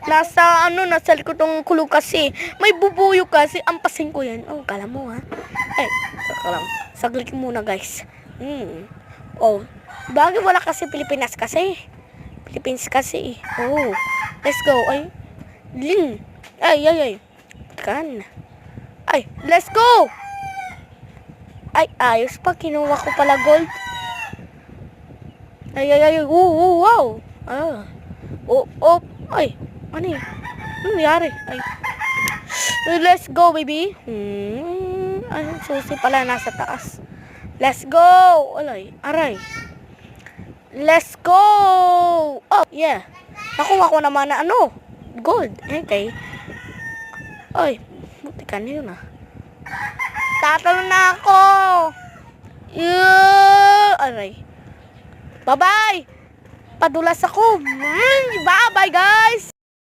Nasa likod ng kulong kasi. May bubuyo kasi. Ampasin ko yan. Oh, kala mo ha. Ay, kala mo. Saglit muna guys. Oh, bagay wala kasi Pilipinas kasi. Philippines kasi. Oh, let's go. Ay, ling. Ay. Kan. Ay, let's go. Ay, ayos pa. Kinuha ko pala gold. Ay. Wow. Ay, ano yun? Ano nangyari? Ay. Let's go, baby. Ay, susi pala nasa taas. Let's go. Aray. Let's go. Oh, yeah. Nakuha ko naman na gold. Okay. Ay, buti ka na yun Tatalo na ako. Aray. Bye-bye. Padulas ako. Bye-bye, guys.